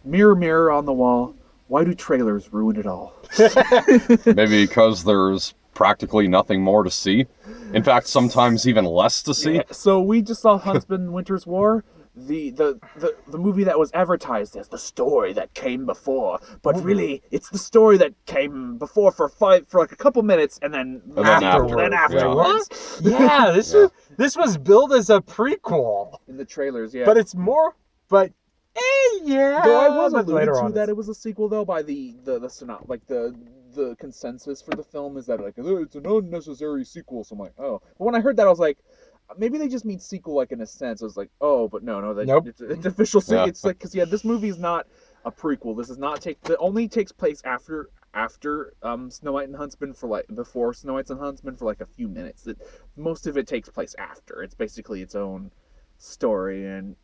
Mirror, mirror on the wall, why do trailers ruin it all? Maybe because there's practically nothing more to see. In fact, sometimes even less to see. Yeah, so we just saw Huntsman Winter's War, the movie that was advertised as the story that came before, but really it's the story that came before for like a couple minutes and then afterwards. Yeah, this was billed as a prequel In the trailers, yeah. but it's more yeah. Though I was but alluded later to on that it was a sequel, though, by the like the consensus for the film is that like, oh, it's an unnecessary sequel. So I'm like, oh. But when I heard that, I was like, maybe they just mean sequel, like in a sense. I was like, oh, but no, Nope. it's official sequel. Yeah. It's like, because this movie is not a prequel. This is not it only takes place after Snow White and Huntsman before Snow White and Huntsman for like a few minutes. Most of it takes place after. It's basically its own story. And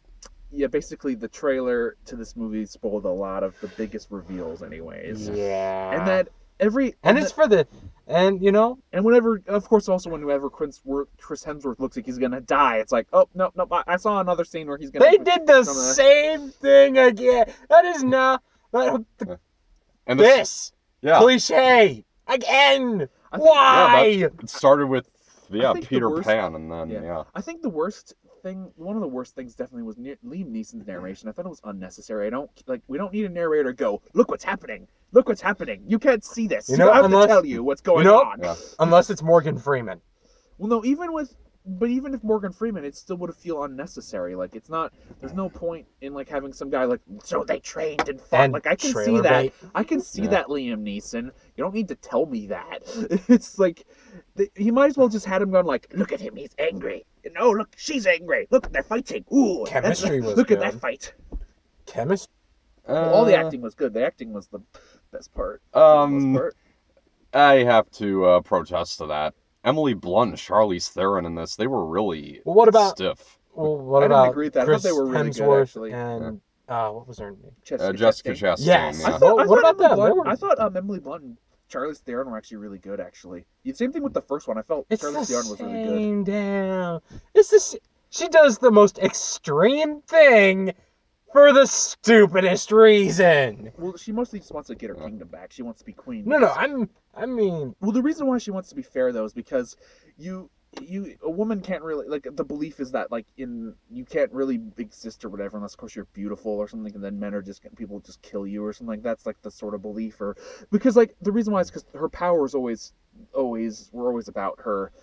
yeah, basically the trailer to this movie spoiled a lot of the biggest reveals anyways. Yeah. And that and whenever, of course, also whenever Chris Hemsworth looks like he's gonna die, it's like, oh, no, I saw another scene where he's gonna... They did the same thing again. That is not... And this yeah. cliche again. I think- Why? Yeah, it started with I think Peter the worst- Pan, and then yeah. I think the worst thing, one of the worst things, definitely was Liam Neeson's narration. I thought it was unnecessary. We don't need a narrator to go, look what's happening. Look what's happening. You can't see this. I have to tell you what's going on. Yeah. Unless it's Morgan Freeman. Well, no, even if Morgan Freeman, it still would feel unnecessary. Like, it's not, there's no point in like having some guy like, so they trained and fought. And like, I can see trailer that. bait. I can see that, Liam Neeson. You don't need to tell me that. It's like, he might as well just had him going like, look at him, he's angry. No, look, she's angry. Look, they're fighting. Ooh, Chemistry was look good. at that fight. Chemistry? Well, all the acting was good. The acting was the best part. I have to protest to that. Emily Blunt and Charlize Theron in this, they were really stiff. Well, what I about didn't agree with that. Chris I thought they were really Hemsworth good, actually. and what was her name? Jessica Chastain. Yes. Yeah. What about them? I thought Emily Blunt and Charlize Theron were actually really good, actually. The same thing with the first one. I felt Charlize Theron was really good. She does the most extreme thing for the stupidest reason. Well, she mostly just wants to get her kingdom back. She wants to be queen. No, I mean... Well, the reason why she wants to be fair, though, is because a woman can't really, like, the belief is that, like, you can't really exist or whatever unless, of course, you're beautiful or something, and then people just kill you or something. That's, like, the sort of belief. Or because, like, the reason why is because her powers were always about her,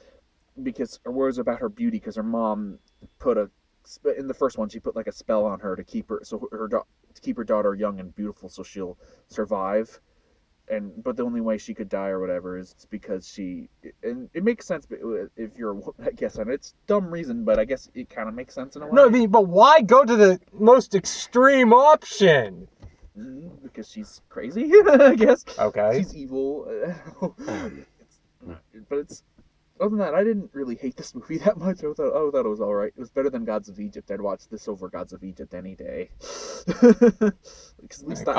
or about her beauty, because her mom in the first one, she put like a spell on her to keep her daughter young and beautiful, so she'll survive. But the only way she could die or whatever is because and it makes sense. But if you're a woman, I guess, and it's a dumb reason, but I guess it kind of makes sense in a way. No, I mean, but why go to the most extreme option? Because she's crazy, I guess. Okay. She's evil. But it's... Other than that, I didn't really hate this movie that much. I thought it was alright. It was better than Gods of Egypt. I'd watch this over Gods of Egypt any day. I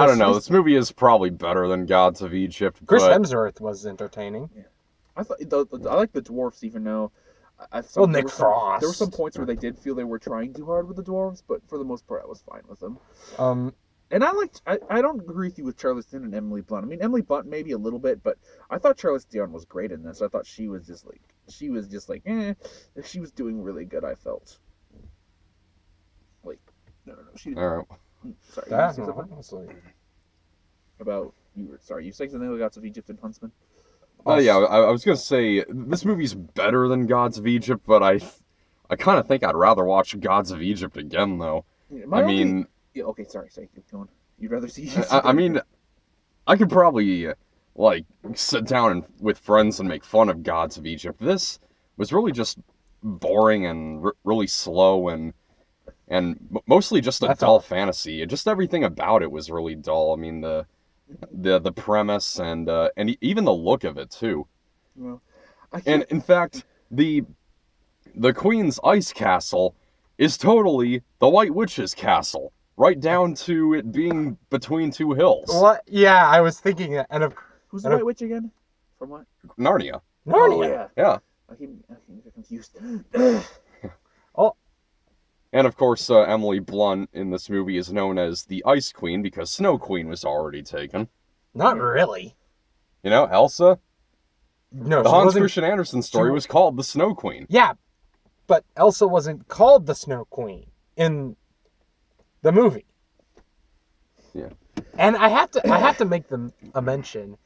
don't know. This movie is probably better than Gods of Egypt. Chris Hemsworth was entertaining. Yeah. I like the dwarves, even though Nick Frost. There were some points where they did feel they were trying too hard with the dwarves, but for the most part, I was fine with them. And I don't agree with you with Charlize Theron and Emily Blunt. I mean, Emily Blunt maybe a little bit, but I thought Charlize Theron was great in this. I thought she was just like, she was doing really good, I felt. Like, no, she didn't. All right. Sorry. Honestly. You said something about Gods of Egypt and Huntsman? Yeah, I was going to say, this movie's better than Gods of Egypt, but I kind of think I'd rather watch Gods of Egypt again, though. Yeah, okay, sorry, keep going. You'd rather see... I mean, I could probably, like, sit down with friends and make fun of Gods of Egypt. This was really just boring and really slow and mostly just a dull fantasy. Just everything about it was really dull. I mean, the premise and even the look of it, too. Well, and, in fact, the Queen's ice castle is totally the White Witch's castle. Right down to it being between two hills. What? Yeah, I was thinking that. Who's the White Witch again? From what? Narnia. Oh, yeah. Yeah. I keep confused. Oh. And of course, Emily Blunt in this movie is known as the Ice Queen because Snow Queen was already taken. Not really. You know, Elsa? No, The she Hans wasn't. Christian Andersen story was called the Snow Queen. Yeah, but Elsa wasn't called the Snow Queen in the movie. Yeah. And I have to make a mention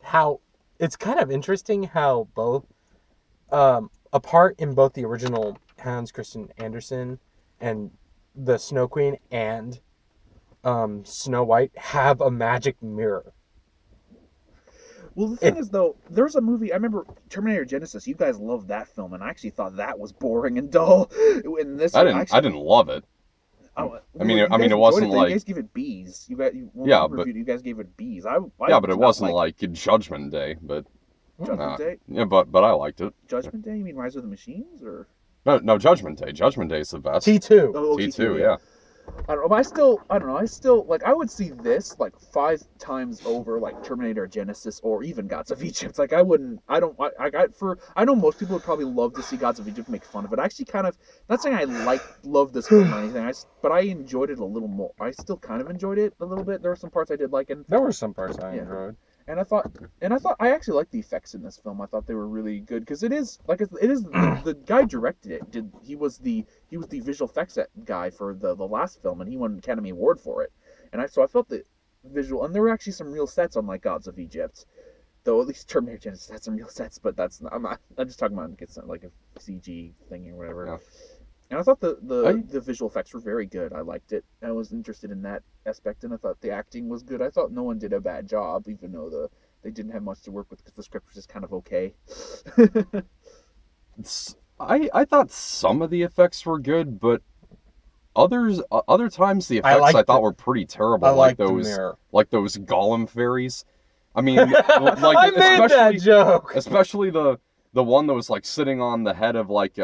how it's kind of interesting how both a part in both the original Hans Christian Andersen and the Snow Queen and Snow White have a magic mirror. Well, the thing is, though, there's a movie. I remember Terminator Genesis. You guys loved that film, and I actually thought that was boring and dull. In this, I didn't love it. Oh, I mean, it wasn't like you guys gave it B's. You guys gave it B's. but it wasn't like Judgment Day. But Judgment Day. Yeah, but I liked it. Judgment Day? You mean Rise of the Machines, or no Judgment Day. Judgment Day is the best. T2. oh, T2, yeah. I don't know. I don't know. I still like. I would see this like 5 times over like Terminator Genesis or even Gods of Egypt. Like I wouldn't. I don't. I know most people would probably love to see Gods of Egypt, make fun of it. I actually kind of. Not saying I love this film or anything. But I enjoyed it a little more. I still kind of enjoyed it a little bit. There were some parts I did like, and There were some parts I enjoyed. And I thought I actually liked the effects in this film. I thought they were really good because it is the guy directed it. He was the visual effects guy for the last film, and he won an Academy Award for it. And I felt the visual, and there were actually some real sets on like Gods of Egypt, though at least Terminator Genesis had some real sets. But I'm just talking about it's like a CG thing or whatever. Yeah. And I thought the visual effects were very good. I liked it. I was interested in that aspect, and I thought the acting was good. I thought no one did a bad job, even though they didn't have much to work with because the script was just kind of okay. I thought some of the effects were good, but other times the effects I thought were pretty terrible. Like those Gollum fairies. I mean, like I made that joke. Especially the one that was like sitting on the head of like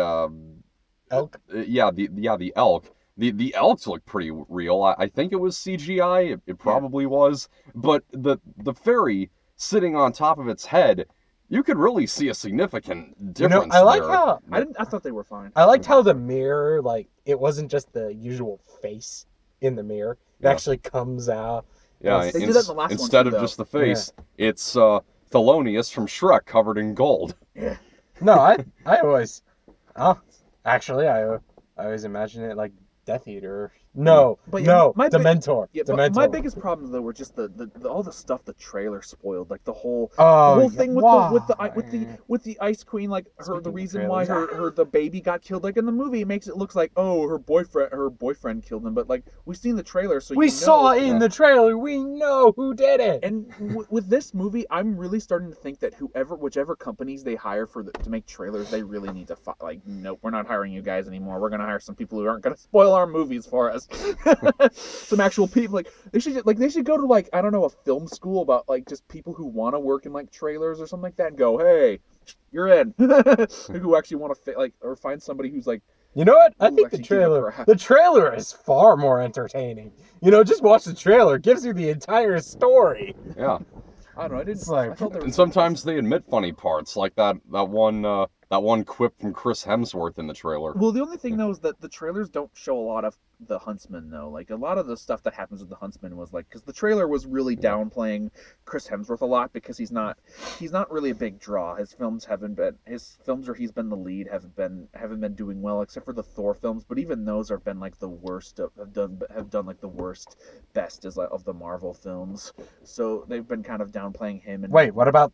elk. The elk. The elks look pretty real. I think it was CGI. It probably was. But the fairy sitting on top of its head, you could really see a significant difference. I like there. how I thought they were fine. I liked how the mirror, like, it wasn't just the usual face in the mirror. It actually comes out. Yeah, they did that in the last instead one too, of just the face, it's Thelonious from Shrek covered in gold. Yeah. No, I always, actually, I always imagine it like Death Eater. No, Dementor. But my biggest problems though were just the all the stuff the trailer spoiled, like the whole thing with the Ice Queen, like the reason why the baby got killed. Like in the movie, it makes it look like her boyfriend killed him, but like we've seen the trailer, so we saw in the trailer, we know who did it. And with this movie, I'm really starting to think that whichever companies they hire to make trailers, they really need to nope, we're not hiring you guys anymore. We're gonna hire some people who aren't gonna spoil our movies for us. Some actual people, like they should go to like, I don't know, a film school about like just people who want to work in like trailers or something like that, and go, hey, you're in. Who actually want to or find somebody who's like, you know what? I think the trailer is far more entertaining. Just watch the trailer. It gives you the entire story. Yeah. I don't know. And sometimes they admit funny parts, like that one quip from Chris Hemsworth in the trailer. Well, the only thing though is that the trailers don't show a lot of the Huntsman though. Like a lot of the stuff that happens with the Huntsman was like, because the trailer was really downplaying Chris Hemsworth a lot because he's not really a big draw. His films where he's been the lead haven't been doing well, except for the Thor films. But even those have been like the worst have done like the worst best of the Marvel films. So they've been kind of downplaying him. And wait, what about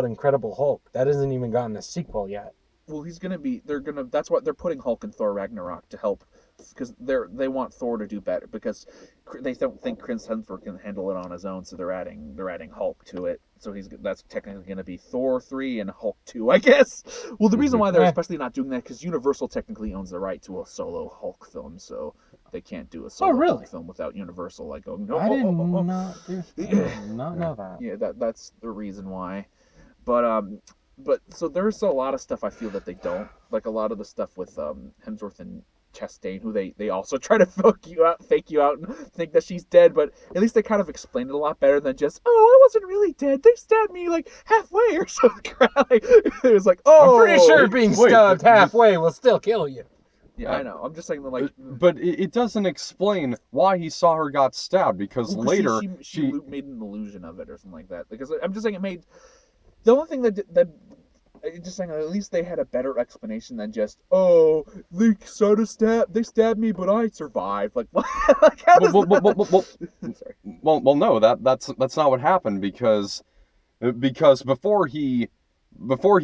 Incredible Hulk? That hasn't even gotten a sequel yet. Well, that's what they're putting Hulk in Thor Ragnarok to help, because they want Thor to do better, because they don't think Chris Hemsworth can handle it on his own, so they're adding Hulk to it. So that's technically going to be Thor 3 and Hulk 2, I guess. Well, the reason why they're especially not doing that, because Universal technically owns the right to a solo Hulk film, so they can't do a solo Hulk film without Universal going, no. I did not know that. Yeah, that's the reason why. But so there's a lot of stuff I feel that they don't, like a lot of the stuff with Hemsworth and Chastain, who they also try to fake you out and think that she's dead, but at least they kind of explained it a lot better than just, I wasn't really dead, they stabbed me like halfway or something. It was like, I'm pretty sure being stabbed halfway will still kill you. Yeah, I know. I'm just saying that, like, But it doesn't explain why he saw her got stabbed, because well, later she made an illusion of it or something like that. Because I'm just saying it made the only thing that just saying at least they had a better explanation than just, oh, they stabbed me but I survived. Like, what? Like, how does that... Sorry. Well, no, that's not what happened, because before he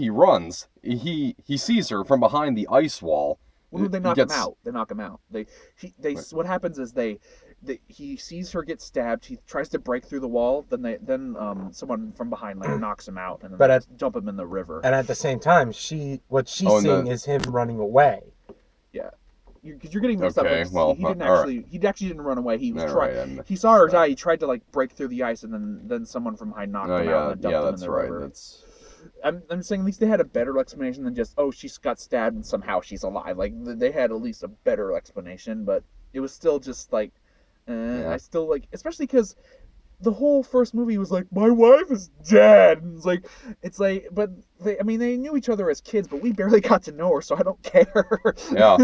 runs, he sees her from behind the ice wall. Well, no, they He knock gets him out. They knock him out. What happens is he sees her get stabbed. He tries to break through the wall. Then someone from behind like knocks him out, and then they dump him in the river. And at the same time, what she's seeing is him running away. Yeah, because you're getting mixed up. Okay, Like, well, he didn't alright. he actually didn't run away. He was Alright, trying. He saw her die. He tried to like break through the ice, and then someone from behind knocked him out and dumped him in the river. That's... I'm saying at least they had a better explanation than just, oh, she got stabbed and somehow she's alive. Like, they had at least a better explanation, but it was still just like, I still like, especially because the whole first movie was like, my wife is dead. And it's like, but they knew each other as kids, but we barely got to know her, so I don't care. Yeah.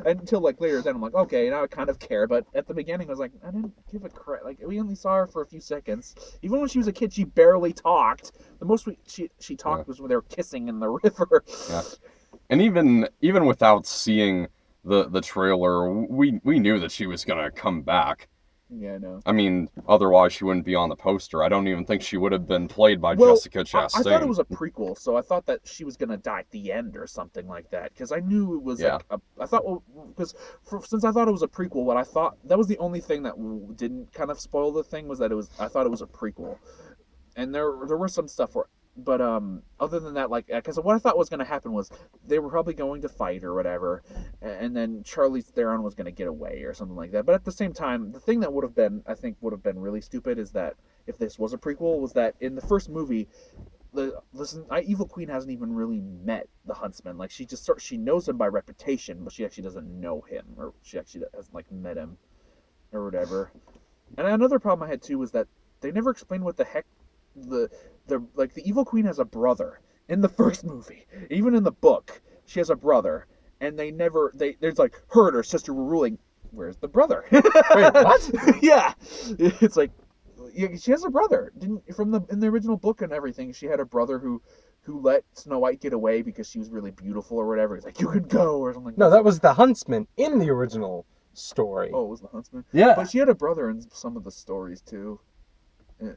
Until like later, then I'm like, okay, now I kind of care. But at the beginning, I was like, I didn't give a crap. Like, we only saw her for a few seconds. Even when she was a kid, she barely talked. The most she talked was when they were kissing in the river. Yeah. And even without seeing the trailer, we knew that she was gonna come back. Yeah, I know. I mean, otherwise she wouldn't be on the poster. I don't even think she would have been played by Jessica Chastain. I thought it was a prequel, so I thought that she was gonna die at the end or something like that. Because I knew it was like I thought, since I thought it was a prequel, what I thought that was the only thing that didn't kind of spoil the thing was that I thought it was a prequel, and there were some stuff where. But other than that, like, because what I thought was going to happen was they were probably going to fight or whatever, and then Charlize Theron was going to get away or something like that. But at the same time, the thing that I think would have been really stupid is that if this was a prequel, was that in the first movie, Evil Queen hasn't even really met the Huntsman. Like, she knows him by reputation, but she actually doesn't know him, or she actually hasn't like met him or whatever. And another problem I had too was that they never explained what the heck the Evil Queen has a brother in the first movie. Even in the book, she has a brother, and there's like her and her sister were ruling. Where's the brother? Wait, what? Yeah, it's like she has a brother. In the original book and everything, she had a brother who let Snow White get away because she was really beautiful or whatever. He's like, you could go or something. No, that was the Huntsman in the original story. Oh, it was the Huntsman? Yeah. But she had a brother in some of the stories too.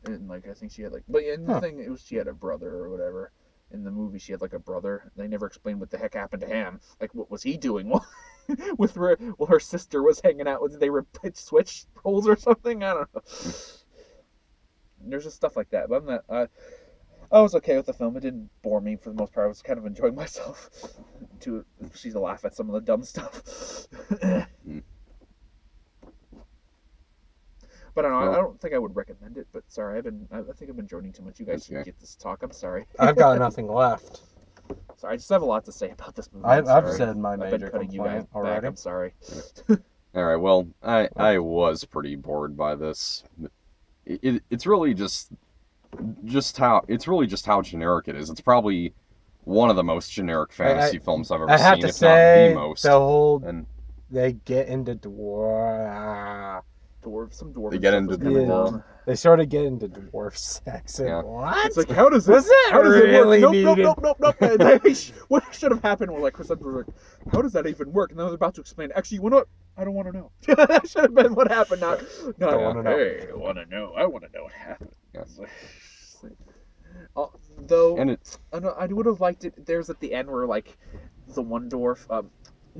And like I think she had like, but in the thing it was she had a brother or whatever. In the movie she had like a brother. They never explained what the heck happened to him. Like, what was he doing with her sister was hanging out with? They were switch roles or something. I don't know. There's just stuff like that. But I'm not. I was okay with the film. It didn't bore me for the most part. I was kind of enjoying myself. She's a laugh at some of the dumb stuff. But I don't think I would recommend it. But sorry, I think I've been joining too much. You guys should get this talk. I'm sorry. I've got nothing left. Sorry, I just have a lot to say about this movie. I've said my major I've been cutting you guys already. back. I'm sorry. All right. Well, I was pretty bored by this. It's really just how generic it is. It's probably one of the most generic fantasy films I've ever seen, if not the most. They get into some dwarf. They get into They sort of get into dwarf sex. What? It's like, how does it really work? Nope. What should have happened was like Chris Evans was like, how does that even work? And then I was about to explain. Actually, you know what? I don't want to know. That should have been what happened. Not want to know. Hey, I want to know. I want to know what happened. Yeah. Though, and I would have liked it. There's at the end where like the one dwarf.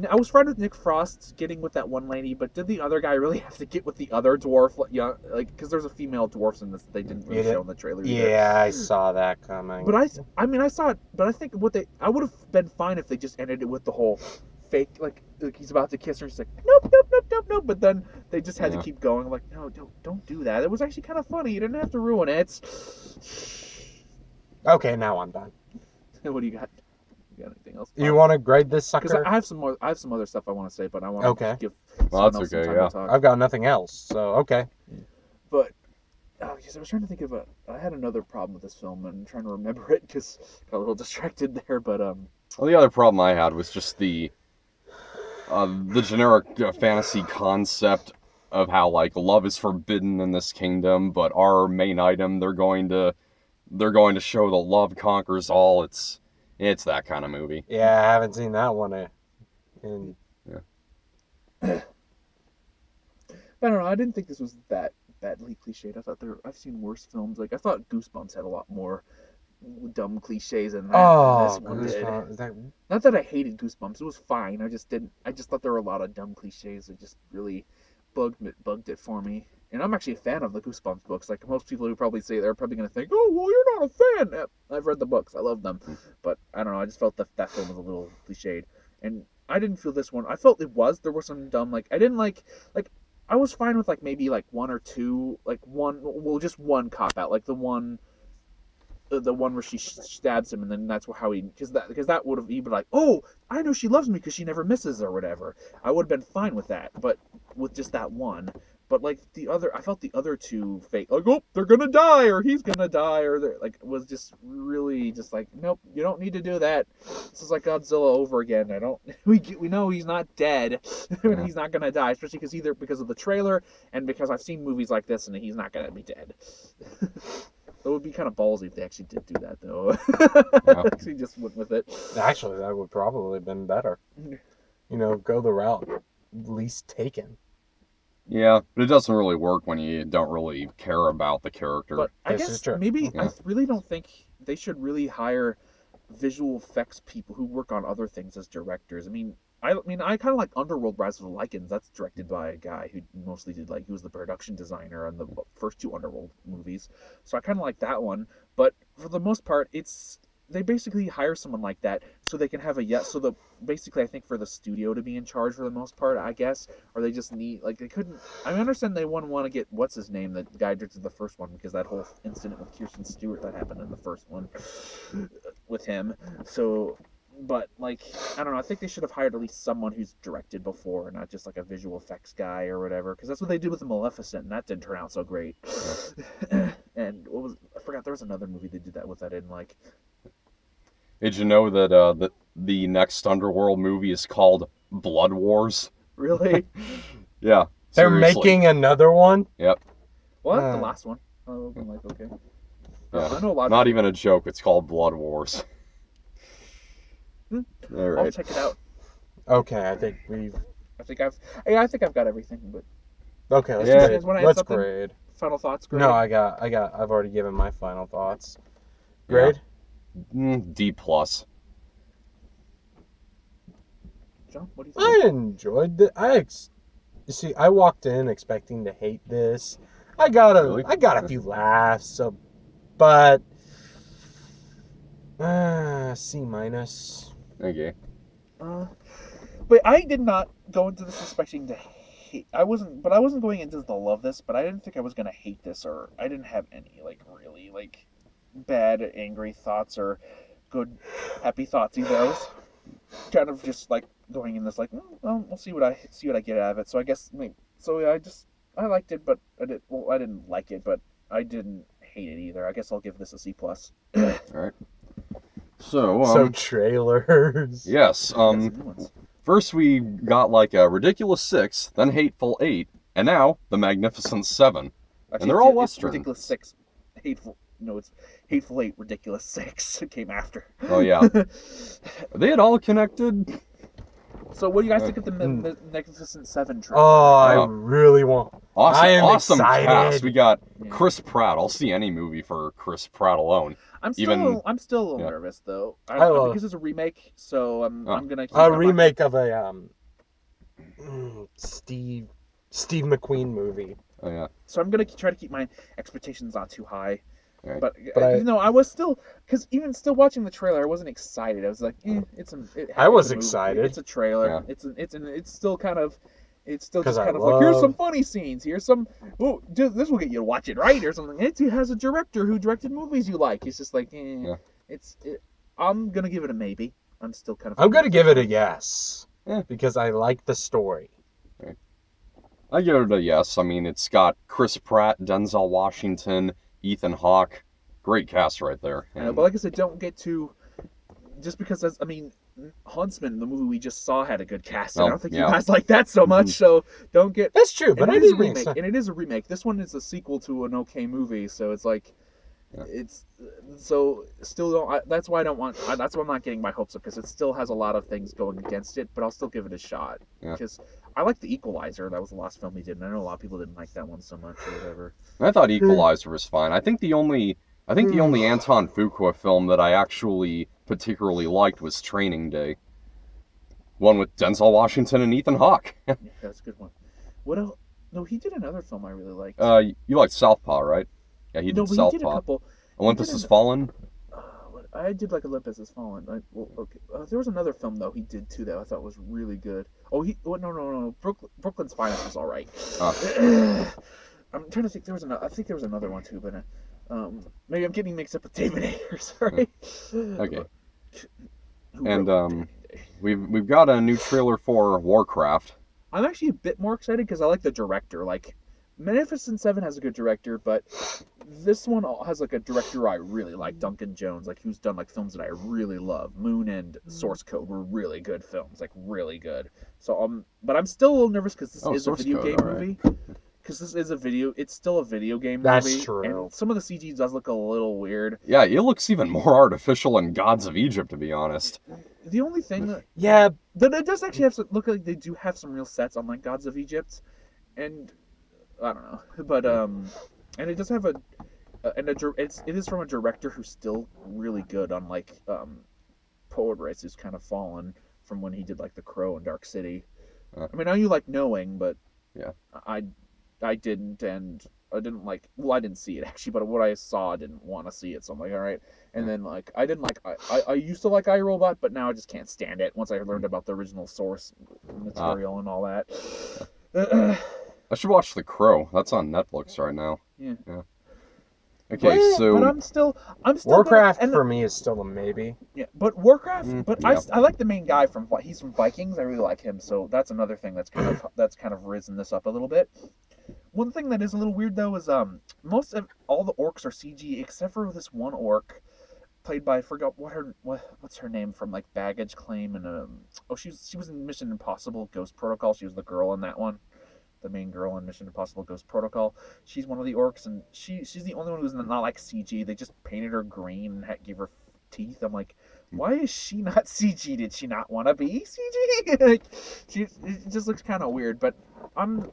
I was fine with Nick Frost getting with that one lady, but did the other guy really have to get with the other dwarf? Yeah, like, because there's a female dwarf in this that they didn't really show in the trailer. Yeah, I saw that coming. But I saw it. But I think I would have been fine if they just ended it with the whole fake, like he's about to kiss her. She's like, nope. But then they just had to keep going. Like, no, don't do that. It was actually kind of funny. You didn't have to ruin it. Okay, now I'm done. What do you got? You got anything else? You want to grade this sucker? Because I have some other stuff I want to say, but I want to give well, someone else okay, some time to talk. I've got nothing else, so okay. But because I was trying to think of I had another problem with this film, and I'm trying to remember it because got a little distracted there. But well, the other problem I had was just the generic fantasy concept of how like love is forbidden in this kingdom, but our main item they're going to show that love conquers all. It's that kind of movie. Yeah, I haven't seen that one. In I don't know. I didn't think this was that badly cliched. I thought I've seen worse films. Like I thought Goosebumps had a lot more dumb cliches in that than this one did. Goosebumps. Not that I hated Goosebumps. It was fine. I just didn't. I just thought there were a lot of dumb cliches that just really bugged it for me. And I'm actually a fan of the Goosebumps books. Like most people who probably say they're probably going to think, "Oh, well, you're not a fan." I've read the books. I love them, but I don't know. I just felt that film was a little cliched, and I didn't feel this one. I felt there was some dumb I didn't like. I was fine with maybe one or two, just one cop out, like the one where she stabs him, and then that's how he, because that would have, he'd be like, oh, I know she loves me because she never misses or whatever. I would have been fine with that, but with just that one. But I felt the other two fake, like, oh, they're gonna die, or he's gonna die, or they're was just really just like, nope, you don't need to do that. This is like Godzilla over again. We know he's not dead, he's not gonna die, especially because of the trailer and because I've seen movies like this and he's not gonna be dead. It would be kind of ballsy if they actually did do that, though. Yeah. Actually, just went with it. Actually, that would probably have been better. Go the route least taken. Yeah, but it doesn't really work when you don't really care about the character. But I This is guess true. maybe Yeah. I really don't think they should really hire visual effects people who work on other things as directors. I kind of like Underworld: Rise of the Lycans. That's directed by a guy who mostly did he was the production designer on the first two Underworld movies. So I kind of like that one. But for the most part, they basically hire someone like that so they can have basically I think for the studio to be in charge for the most part, I guess, or they just need they couldn't. I understand they wouldn't want to get what's his name, the guy who directed the first one, because that whole incident with Kirsten Stewart that happened in the first one with him. So. But I don't know. I think they should have hired at least someone who's directed before, not just a visual effects guy or whatever. Because that's what they did with Maleficent, and that didn't turn out so great. And I forgot there was another movie they did that with that I didn't like. Did you know that the next Underworld movie is called Blood Wars? Really? Yeah. They're seriously. making another one? Yep. What? The last one? Oh, I'm okay. Yeah. I know a lot. Not even a joke. It's called Blood Wars. All I'll right. check it out. Okay, I think I've got everything. But Okay, let's Yeah. grade. Wanna add Let's something? grade. final thoughts, grade? No, I've already given my final thoughts. Grade? D plus. John, what do you think? I enjoyed it. You see, I walked in expecting to hate this. I got a few laughs, but C minus. Okay. But I did not go into this expecting to hate. I wasn't going into to love this, but I didn't think I was gonna hate this, or I didn't have any really bad angry thoughts or good happy thoughts either. I was kind of just going in this well, we'll see what I get out of it. So I guess I liked it, but I didn't like it, but I didn't hate it either. I guess I'll give this a C plus. All right. So So trailers. yes. First we got a ridiculous 6, then hateful 8, and now the magnificent 7. Actually, And they're all it's Western. Ridiculous 6, hateful. No, it's hateful 8, ridiculous 6. It came after. Oh yeah. Are they at all connected? So what do you guys think of the Magnificent 7 trailer? Oh, I really want. Awesome, I am awesome excited. cast. We got Yeah. Chris Pratt. I'll see any movie for Chris Pratt alone. I'm still a little yeah. nervous though. I love- because it's a remake, so I'm gonna keep A I'm not- remake of a Steve McQueen movie. Oh yeah. So I'm gonna try to keep my expectations not too high. Right. But I- I was still, because even still watching the trailer, I wasn't excited. I was like, I was it's a movie. excited. It's a trailer. Yeah. It's still kind of. It's still 'Cause just I kind of like, here's love- some funny scenes. Here's some. Oh, this will get you to watch it, right? Or something. It has a director who directed movies you like. It's just Yeah. I'm gonna give it a maybe. I'm still kind of. I'm gonna give it a yes. Yeah. Because I like the story. I give it a yes. I mean, it's got Chris Pratt, Denzel Washington, Ethan Hawke. Great cast right there. But like I said, don't get too. Just because Huntsman, the movie we just saw, had a good cast, and I Oh, don't think you yeah. guys like that so much. So don't get. That's true, And but it I is a didn't remake, expect. and it is a remake. This one is a sequel to an okay movie, so it's like, Yeah. it's so still don't. That's why I don't want. That's why I'm not getting my hopes up, because it still has a lot of things going against it, but I'll still give it a shot Yeah. because I like The Equalizer. That was the last film he did, and I know a lot of people didn't like that one so much or whatever. I thought Equalizer was fine. I think the only Anton Fuqua film that I actually particularly liked was Training Day. One with Denzel Washington and Ethan Hawke. Yeah, that's a good one. What else? No, he did another film I really liked. You like Southpaw, right? Yeah, he did no, but Southpaw. he did a couple. Olympus he did Has an- Fallen. I did like Olympus Has Fallen. Okay. There was another film though he did too that I thought was really good. Oh, no. Brooklyn's Finest was all right. I'm trying to think. I think there was another one too, but maybe I'm getting mixed up with David Ayer. Sorry. Okay. Who And wrote Training Day? we've got a new trailer for Warcraft. I'm actually a bit more excited because I like the director. Like, Magnificent Seven has a good director, but this one has like a director I really like, Duncan Jones, like who's done like films that I really love. Moon and Source Code were really good films, like really good. So but I'm still a little nervous because this is a Source video Code, game all right. movie. Because this is a video, it's still a video game That's movie. true. And some of the CG does look a little weird. Yeah, it looks even more artificial in Gods of Egypt, to be honest. The only thing that Yeah, it does actually have look like they do have some real sets on like Gods of Egypt, and I don't know, but and it does have it is from a director who's still really good on like Poet Rice, who's kind of fallen from when he did like The Crow and Dark City. I mean, I know you like Knowing, but Yeah. I didn't, and I didn't like. Well, I didn't see it actually, but what I saw, I didn't want to see it. So I'm like, all right. And then like I didn't like. I used to like iRobot, but now I just can't stand it. Once I learned about the original source material and all that. I should watch The Crow. That's on Netflix right now. Yeah. Okay, so but I'm still Warcraft gonna, for me is still a maybe. Yeah, but Warcraft. But yeah. I like the main guy he's from Vikings. I really like him. So that's another thing that's kind of risen this up a little bit. One thing that is a little weird though is most of all the orcs are CG except for this one orc, played by I forgot what's her name from like Baggage Claim and she was in Mission Impossible Ghost Protocol. She was the girl in that one. The main girl in Mission Impossible Ghost Protocol. She's one of the orcs, and she's the only one who's not like CG. They just painted her green and gave her teeth. I'm like, why is she not CG? Did she not want to be CG? Like, it just looks kind of weird. But I'm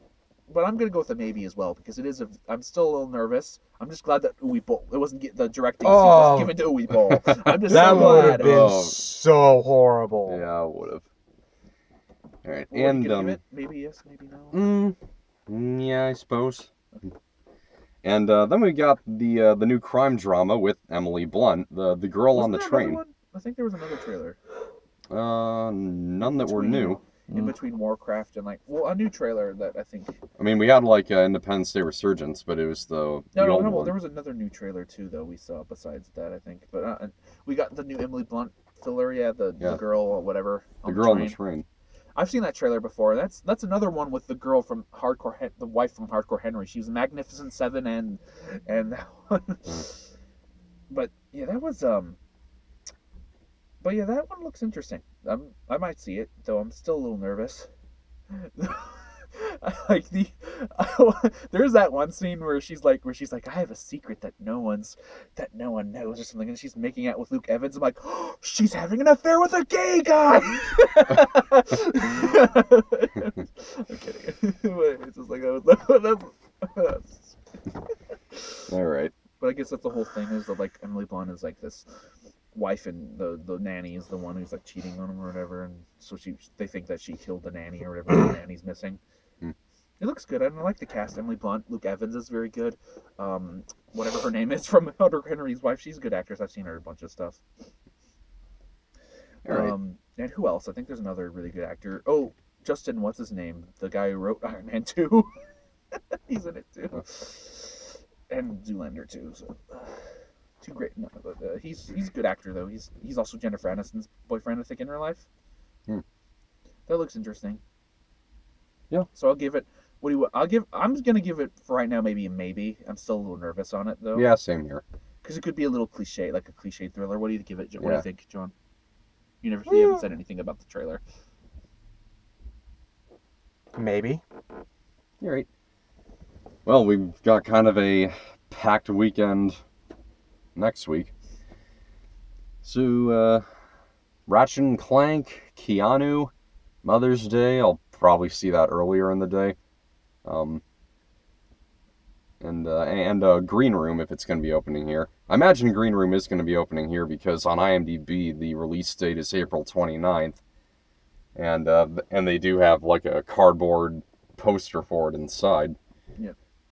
gonna go with a maybe as well because I'm still a little nervous. I'm just glad that Uwe Boll, it wasn't the directing seat was given to Uwe Boll. I'm just That so would have glad. been so horrible. yeah, I would have. All right, What are you and gonna give it? Maybe yes, maybe no. yeah, I suppose. And then we got the new crime drama with Emily Blunt, the girl on Wasn't the there another train. one? I think there was another trailer. None that were new. In between Warcraft and a new trailer that I think. I mean, we had like Independence Day Resurgence, but it was the old Well, one. there was another new trailer too, though we saw besides that I think. But we got the new Emily Blunt filler, the girl or whatever. The girl on the train. I've seen that trailer before. That's another one with the girl from the wife from Hardcore Henry. She was Magnificent Seven and that one. But yeah, that was But yeah, that one looks interesting. I might see it, though I'm still a little nervous. I like there's that one scene where she's like I have a secret that no one knows or something, and she's making out with Luke Evans. I'm like, oh, she's having an affair with a gay guy. I'm kidding. But it's just like that's All right. But I guess that's the whole thing is that like Emily Blunt is like this wife, and the nanny is the one who's like cheating on him or whatever, and so they think that she killed the nanny or whatever. The nanny's missing. It looks good. I like the cast. Emily Blunt, Luke Evans is very good. Whatever her name is from Hunter Henry's wife, she's a good actress. I've seen her in a bunch of stuff. All right. And who else? I think there's another really good actor. Oh, Justin, what's his name? The guy who wrote Iron Man 2. He's in it too. And Zoolander too. So. Too great. No, but he's a good actor though. He's also Jennifer Aniston's boyfriend, I think, in real life. That looks interesting. Yeah. So I'll give it. I'm gonna give it for right now maybe a maybe. I'm still a little nervous on it though. Yeah, same here. Because it could be a little cliche, like a cliche thriller. What do you give it? What do you think, John? They haven't said anything about the trailer. Maybe. All right. Well, we've got kind of a packed weekend next week. So, Ratchet and Clank, Keanu, Mother's Day. I'll probably see that earlier in the day. And Green Room, if it's going to be opening here. I imagine Green Room is going to be opening here because on IMDb the release date is April 29th. And they do have like a cardboard poster for it inside.